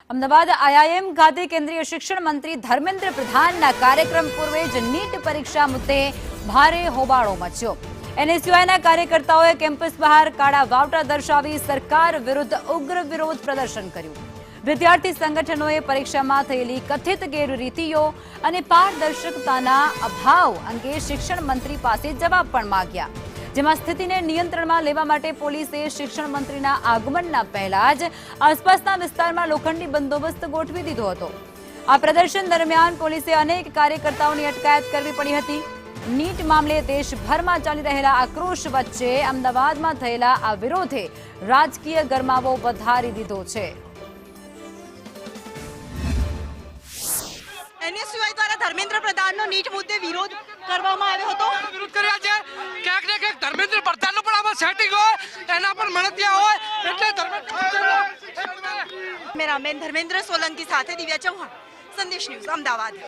Ahmedabad IIM ખાતે કેન્દ્રીય શિક્ષણ મંત્રી ધર્મેન્દ્ર પ્રધાનના કાર્યક્રમ પૂર્વે જ નીટ પરીક્ષા મુદ્દે ભારે હોબાળો મચ્યો। એનએસયુઆઈના કાર્યકર્તાઓએ કેમ્પસ બહાર કાળા વાવટા દર્શાવી સરકાર વિરુદ્ધ ઉગ્ર વિરોધ પ્રદર્શન કર્યું। વિદ્યાર્થી સંગઠનોએ પરીક્ષામાં થયેલી કથિત ગેરરીતિઓ અને પારદર્શકતાના અભાવ અંગે શિક્ષણ મંત્રી પાસે જવાબ પણ માંગ્યા, જેમાં સ્થિતિને નિયંત્રણમાં લેવા માટે પોલીસે શિક્ષણ મંત્રીના આગમનના પહેલા જ આસપાસના વિસ્તારમાં લોખંડી બંદોબસ્ત ગોઠવી દીધો હતો। આ પ્રદર્શન દરમિયાન પોલીસે અનેક કાર્યકર્તાઓની અટકાયત કરવી પડી હતી। નીટ મામલે દેશભરમાં ચાલી રહેલા આક્રોશ વચ્ચે અમદાવાદમાં થયેલા આ વિરોધે રાજકીય ગરમાવો વધારી દીધો છે। એનએસયુઆઈ દ્વારા ધર્મેન્દ્ર પ્રધાનનો નીટ મુદ્દે વિરોધ કરવામાં આવ્યો હતો। વિરોધ કર્યા છે ક્યાંક ને ક્યાંક ધર્મેન્દ્ર પ્રધાનનો પણ આમાં સેટિંગ હોય, એના પણ મળતિયા હોય, એટલે મેરાબેન ધર્મેન્દ્ર સોલંકી સાથે દિવ્યા ચૌહાણ, સંદેશ ન્યૂઝ, અમદાવાદ।